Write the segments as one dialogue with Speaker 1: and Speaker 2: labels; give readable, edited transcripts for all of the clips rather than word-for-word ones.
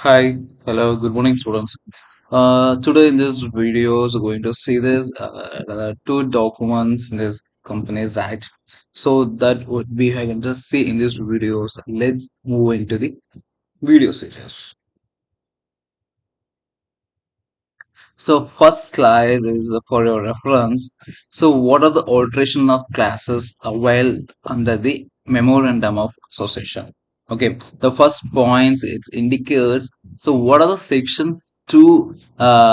Speaker 1: Hi, hello, good morning, students. Today in this video, is going to see this two documents in this Companies Act. So that would be I can just see in this videos. Let's move into the video series. So first slide is for your reference. So what are the alteration of classes availed under the memorandum of association? Okay, the first points it indicates. So what are the sections to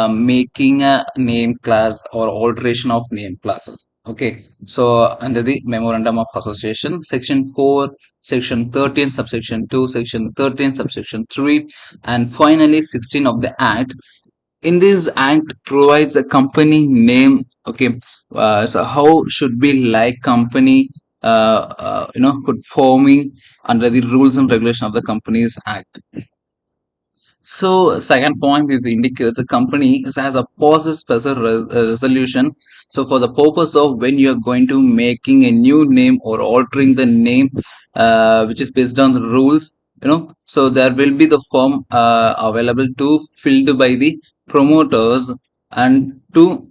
Speaker 1: making a name class or alteration of name classes? Okay, so under the memorandum of association, section 4, section 13, subsection 2, section 13, subsection 3, and finally 16 of the act. In this act provides a company name. Okay, so how should be like company could forming under the rules and regulation of the Companies Act. So second point is indicates a company has a pause special resolution. So for the purpose of when you are going to making a new name or altering the name, which is based on the rules, so there will be the form available to filled by the promoters and to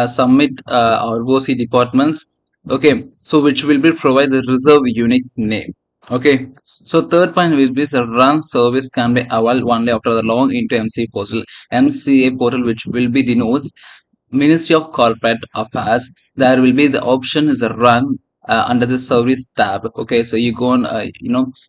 Speaker 1: submit ROC departments. Okay, so which will be provide the reserve unique name. Okay, so third point will be the run service can be available only after the log into MCA portal. MCA portal which will be denotes Ministry of Corporate Affairs. There will be the option is a run under the service tab. Okay, so you go on.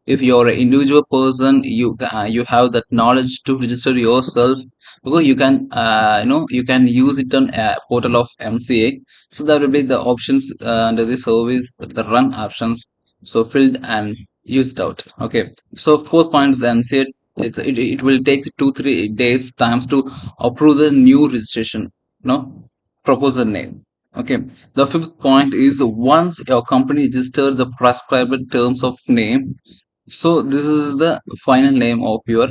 Speaker 1: If you're an individual person, you have that knowledge to register yourself. Okay, you can use it on portal of MCA. So there will be the options under the service, the run options. So filled and used out. Okay, so 4 points MCA. It will take 2 3 days times to approve the new registration, proposal name. Okay, the fifth point is once your company register the prescribed terms of name, so this is the final name of your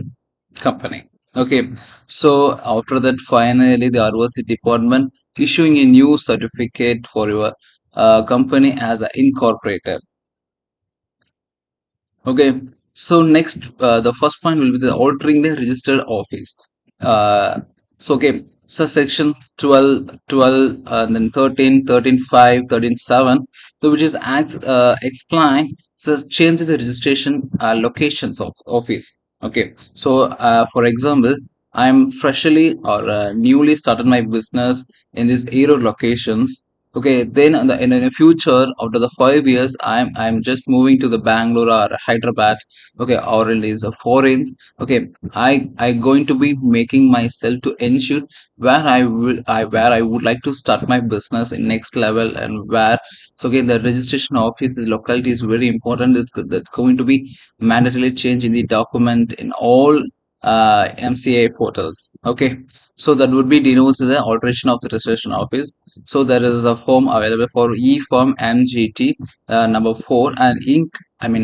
Speaker 1: company. Okay, so after that finally the ROC department issuing a new certificate for your company as an incorporated. Okay, so next, the first point will be the altering the registered office. Okay, so section 12, 12, then 13, 13, 5, 13, 7, so which is acts explain, says change the registration locations of office. Okay, so for example, I'm freshly or newly started my business in these aero locations. Okay, then in the future, after the 5 years, I'm just moving to the Bangalore or Hyderabad. Okay, or in these foreigns. Okay, I going to be making myself to ensure where I would like to start my business in next level and where. So again, the registration office is locality is very important. That's going to be mandatorily change in the document in all MCA portals. Okay, so that would be denotes the alteration of the registration office. So there is a form available for e-form MGT number 4 and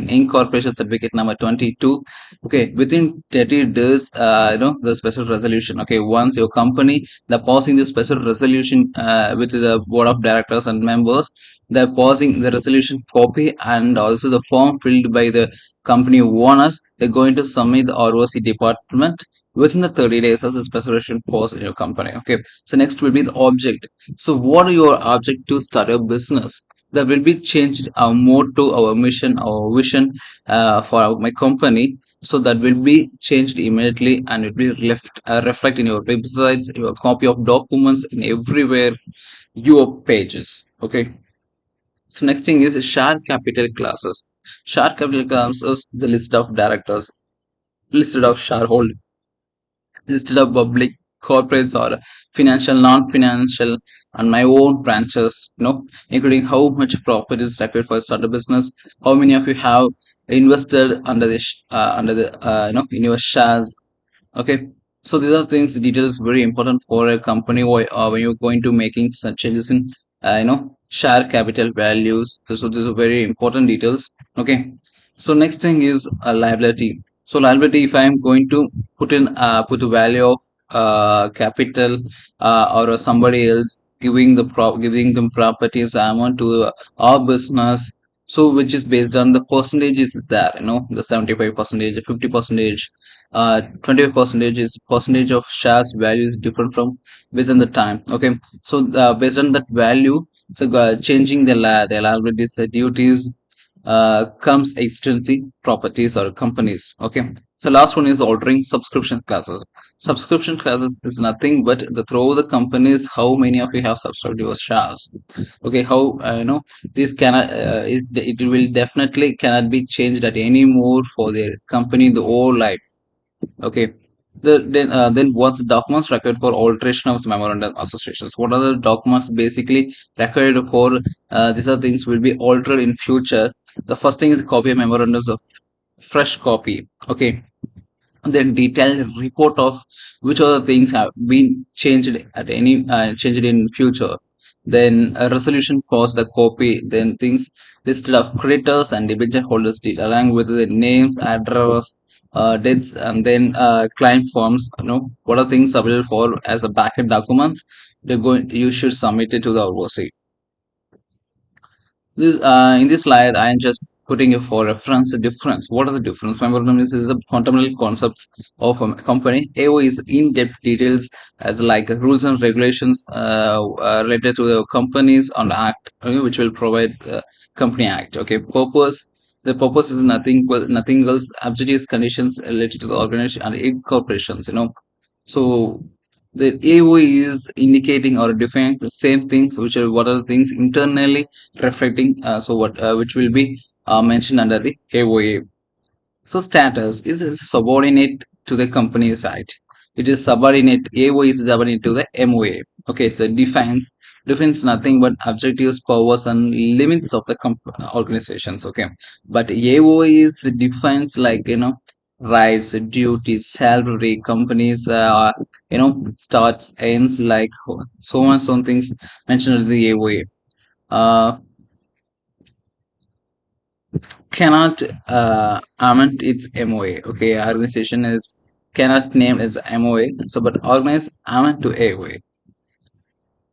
Speaker 1: incorporation certificate number 22. Okay, within 30 days, the special resolution. Okay, once your company they're passing the special resolution, which is the board of directors and members, they're passing the resolution copy and also the form filled by the company owners. They're going to submit the ROC department within the 30 days of the special resolution passed in your company. Okay, so next will be the object. So what are your object to start a business? That will be changed our motto, our mission, our vision for my company. So that will be changed immediately and it will reflect in your websites, your copy of documents in everywhere, your pages. Okay. So next thing is share capital classes. Share capital classes the list of directors, listed of shareholders, listed of public corporates or financial, non-financial, and my own branches, including how much profit is required for a startup business, how many of you have invested under the in your shares. Okay, so these are things details very important for a company when you're going to making such changes in share capital values. So these are very important details. Okay, so next thing is liability. So liability, if I'm going to put the value of capital or somebody else giving them properties amount to our business. So which is based on the percentages there, the 75 percentage, 50 percentage, 25 percentage is percentage of shares value is different from based on the time. Okay, so based on that value, so changing the liabilities, duties, comes extrinsic properties or companies. Okay, so last one is altering subscription classes. Subscription classes is nothing but the through the companies how many of you have subscribed your shares. Okay, how this cannot it will definitely cannot be changed at any more for their company the whole life. Okay, then what's the documents required for alteration of memorandum associations? What are the documents basically required for these are things will be altered in future? The first thing is copy of memorandums of fresh copy. Okay, then detailed report of which other things have been changed at any changed in future. Then a resolution for the copy, then things listed of creditors and debenture holders did along with the names, address, dates, and then client forms. What are things available for as a backup documents? You should submit it to the OC. This in this slide, I am just putting it for reference the difference. What are the difference? Memorandum is the fundamental concepts of a company. AO is in-depth details as like rules and regulations related to the companies and act, which will provide company act. Okay, purpose. The purpose is nothing but nothing else. Objectives, conditions related to the organization and incorporations. So the AO is indicating or defining the same things, which are what are the things internally reflecting. So what which will be mentioned under the AOA. So status is subordinate to the company side. It is subordinate. AOA is subordinate to the MOA. Okay, so defines nothing but objectives, powers, and limits of the organizations. Okay, but AOA is defines like rights, duties, salary, companies, starts, ends, like so on, so on things mentioned in the AOA. Uh, cannot amend its MOA. Okay, organization is cannot name as MOA. So, but organize amend to AOA.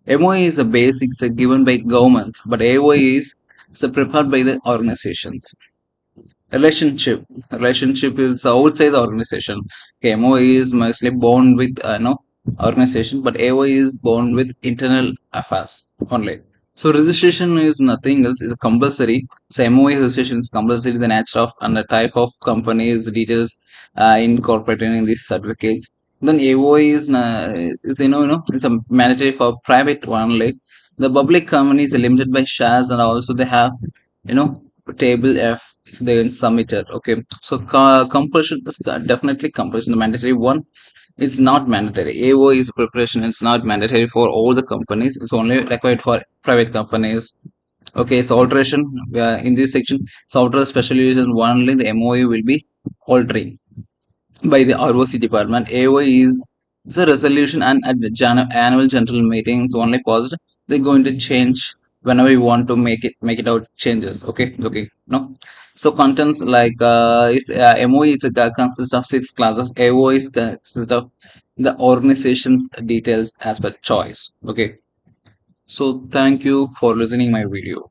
Speaker 1: MOA is a basics given by government, but AOA is so prepared by the organizations. Relationship is outside the organization. Okay, MOA is mostly born with no organization, but AOA is born with internal affairs only. So registration is nothing else, is a compulsory. So MOA registration is compulsory, the nature of and the type of companies details incorporated in these certificates. Then AOA is it's a mandatory for private only. The public company is limited by shares and also they have you know table F if they submit it. Okay, so compulsion is definitely compulsion. The mandatory one, it's not mandatory. AO is preparation. It's not mandatory for all the companies. It's only required for private companies. Okay, so alteration in this section, so alter specialization only the MOA will be altering by the ROC department. AOA is a resolution and at the annual general meetings only paused. They're going to change whenever you want to make it out changes. Okay, no. So contents like MOE is consists of 6 classes. AOA is consists of the organization's details as per choice. Okay. So thank you for listening my video.